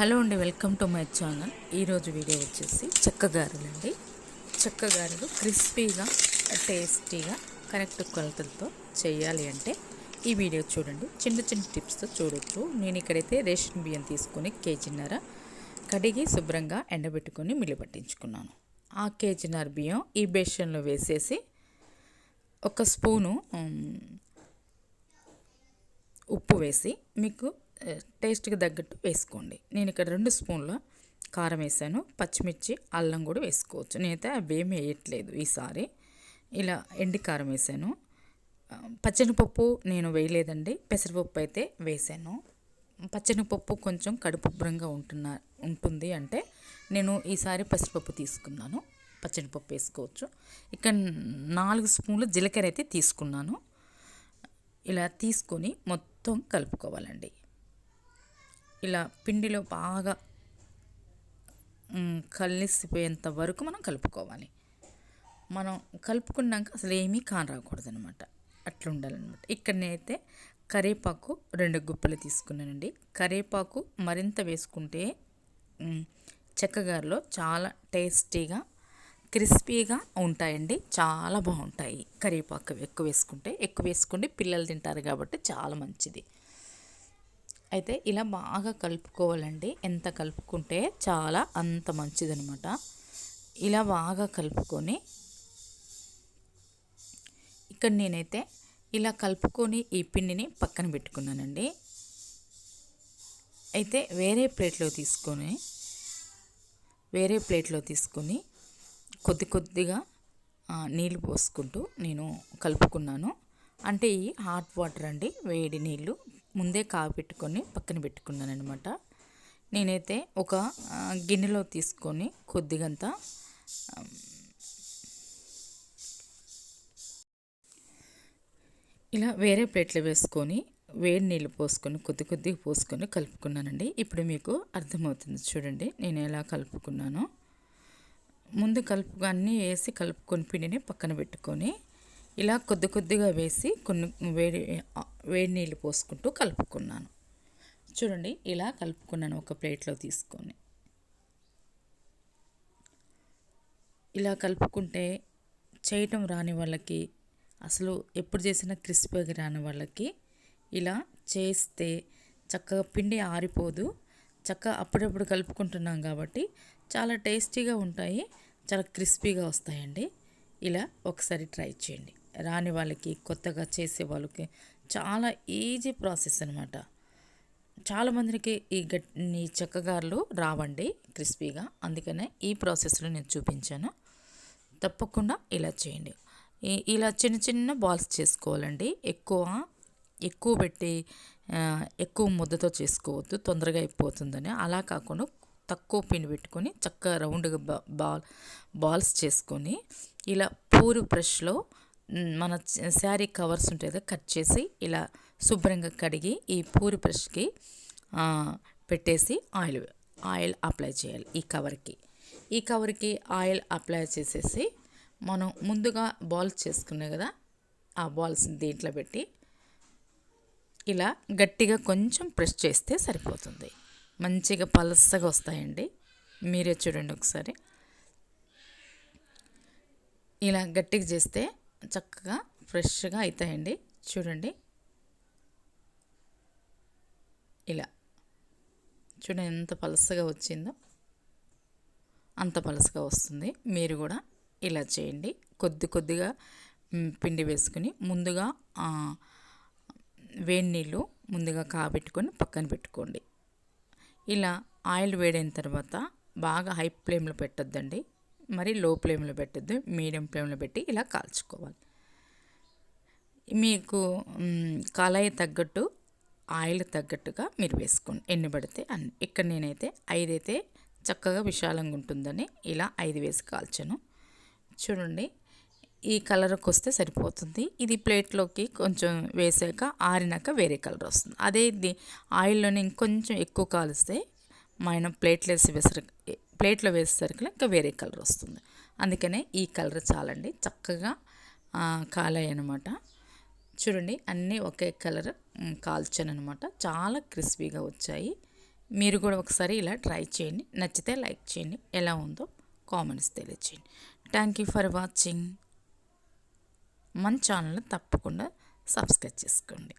Hello అండి, welcome to my channel. ఈరోజు video వచ్చేసి చెక్కగారెలు అండి. చెక్కగారెలు క్రిస్పీగా టేస్టీగా కరెక్ట్ కొలతలతో చేయాలి అంటే ఈ వీడియో చూడండి. చిన్న చిన్న టిప్స్తో చూడొచ్చు. నేను ఇక్కడైతే రేషన్ బియ్యం తీసుకొని కేజీన్నర కడిగి శుభ్రంగా ఎండబెట్టుకొని మిల్లు పట్టించుకున్నాను. ఆ కేజీన్నర బియ్యం ఈ బేషన్లో వేసేసి ఒక స్పూను ఉప్పు వేసి మీకు టేస్ట్కి తగ్గట్టు వేసుకోండి. నేను ఇక్కడ 2 స్పూన్ల కారం వేసాను, పచ్చిమిర్చి అల్లం కూడా వేసుకోవచ్చు. నేనైతే అవేమీ వేయట్లేదు ఈసారి. ఇలా ఎండి కారం వేసాను. పచ్చనిపప్పు నేను వేయలేదండి, పెసరపప్పు అయితే వేసాను. పచ్చనిపప్పు కొంచెం కడుపుబ్బరంగా ఉంటుంది అంటే నేను ఈసారి పెసరపప్పు తీసుకున్నాను. పచ్చనిపప్పు వేసుకోవచ్చు. ఇక్కడ 4 స్పూన్లు జీలకర్ర అయితే తీసుకున్నాను. ఇలా తీసుకొని మొత్తం కలుపుకోవాలండి. ఇలా పిండిలో బాగా కలిసిపోయేంత వరకు మనం కలుపుకోవాలి. మనం కలుపుకున్నాక అసలు ఏమీ కానరాకూడదు అనమాట, అట్లా ఉండాలన్నమాట. ఇక్కడ నేనైతే కరివేపాకు 2 గుప్పలు తీసుకున్నానండి. కరివేపాకు మరింత వేసుకుంటే చెక్కగారలో చాలా టేస్టీగా క్రిస్పీగా ఉంటాయండి, చాలా బాగుంటాయి. కరివేపాకు ఎక్కువ వేసుకుంటే పిల్లలు తింటారు కాబట్టి చాలా మంచిది. అయితే ఇలా బాగా కలుపుకోవాలండి. ఎంత కలుపుకుంటే చాలా అంత మంచిదనమాట. ఇలా బాగా కలుపుకొని ఇక్కడ నేనైతే ఇలా కలుపుకొని ఈ పిండిని పక్కన పెట్టుకున్నానండి. అయితే వేరే ప్లేట్లో తీసుకొని కొద్దిగా నీళ్ళు పోసుకుంటూ నేను కలుపుకున్నాను. అంటే ఈ హాట్ వాటర్ అండి, వేడి నీళ్ళు ముందే కాగబెట్టుకొని పక్కన పెట్టుకున్నాను అనమాట. నేనైతే ఒక గిన్నెలో తీసుకొని కొద్దిగంత ఇలా వేరే ప్లేట్లో వేసుకొని వేడి నీళ్ళు పోసుకొని కొద్దిగా పోసుకొని కలుపుకున్నానండి. ఇప్పుడు మీకు అర్థమవుతుంది చూడండి నేను ఎలా కలుపుకున్నానో. ముందు అన్నీ వేసి కలుపుకొని పిండిని పక్కన పెట్టుకొని ఇలా కొద్దిగా వేసి కొన్ని వేడి నీళ్ళు పోసుకుంటూ కలుపుకున్నాను. చూడండి ఇలా కలుపుకున్నాను ఒక ప్లేట్లో తీసుకొని. ఇలా కలుపుకుంటే చేయటం రాని వాళ్ళకి, అసలు ఎప్పుడు చేసినా క్రిస్పీగా రాని వాళ్ళకి ఇలా చేస్తే చక్కగా పిండి ఆరిపోదు. చక్కగా అప్పుడప్పుడు కలుపుకుంటున్నాం కాబట్టి చాలా టేస్టీగా ఉంటాయి, చాలా క్రిస్పీగా వస్తాయండి. ఇలా ఒకసారి ట్రై చేయండి. రాని వాళ్ళకి, కొత్తగా చేసే వాళ్ళకి చాలా ఈజీ ప్రాసెస్ అనమాట. చాలామందికి ఈ చెక్కగారలు రావండి క్రిస్పీగా, అందుకనే ఈ ప్రాసెస్లో నేను చూపించాను. తప్పకుండా ఇలా చేయండి. ఇలా చిన్న బాల్స్ చేసుకోవాలండి. ఎక్కువ పెట్టి ఎక్కువ ముద్దతో చేసుకోవద్దు, తొందరగా అయిపోతుందని. అలా కాకుండా తక్కువ పిండి పెట్టుకొని చక్కగా రౌండ్గా బాల్స్ చేసుకొని ఇలా పూరి బ్రష్లో మన శారీ కవర్స్ ఉంటాయి కదా, కట్ చేసి ఇలా శుభ్రంగా కడిగి ఈ పూరి బ్రష్కి పెట్టేసి ఆయిల్ అప్లై చేయాలి. ఈ కవర్కి ఆయిల్ అప్లై చేసేసి మనం ముందుగా బాల్స్ చేసుకున్నాయి కదా, ఆ బాల్స్ని దీంట్లో పెట్టి ఇలా గట్టిగా కొంచెం ప్రెస్ చేస్తే సరిపోతుంది. మంచిగా పలసగా వస్తాయండి. మీరే చూడండి ఒకసారి. ఇలా గట్టిగా చేస్తే చక్కగా ఫ్రెష్గా అవుతాయండి. చూడండి ఇలా చూడండి ఎంత పలసగా వచ్చిందో, అంత పలసగా వస్తుంది. మీరు కూడా ఇలా చేయండి. కొద్దిగా పిండి వేసుకుని ముందుగా వేడి నీళ్ళు ముందుగా కాబెట్టుకొని పక్కన పెట్టుకోండి. ఇలా ఆయిల్ వేడైన తర్వాత బాగా హై ఫ్లేమ్లో పెట్టొద్దండి, మరి లో ఫ్లేమ్లో పెట్టద్దు, మీడియం ఫ్లేమ్లో పెట్టి ఇలా కాల్చుకోవాలి. మీకు కళాయి తగ్గట్టు ఆయిల్ తగ్గట్టుగా మీరు వేసుకోండి, ఎన్ని పడితే అన్ని. ఇక్కడ నేనైతే 5 అయితే చక్కగా విశాలంగా ఉంటుందని ఇలా 5 వేసి కాల్చాను. చూడండి ఈ కలర్కి వస్తే సరిపోతుంది. ఇది ప్లేట్లోకి కొంచెం వేసాక ఆరినాక వేరే కలర్ వస్తుంది. అదే ఇది ఆయిల్లోనే ఇంకొంచెం ఎక్కువ కాలిస్తే మనం ప్లేట్లో వేసేసరికి ఇంకా వేరే కలర్ వస్తుంది. అందుకనే ఈ కలర్ చాలండి, చక్కగా కాలాయి అనమాట. చూడండి అన్నీ ఒకే కలర్ కాల్చాను అనమాట, చాలా క్రిస్పీగా వచ్చాయి. మీరు కూడా ఒకసారి ఇలా ట్రై చేయండి. నచ్చితే లైక్ చేయండి. ఎలా ఉందో కామెంట్స్ తెలియచేయండి. Thank you for watching. మన ఛానల్ని తప్పకుండా సబ్స్క్రైబ్ చేసుకోండి.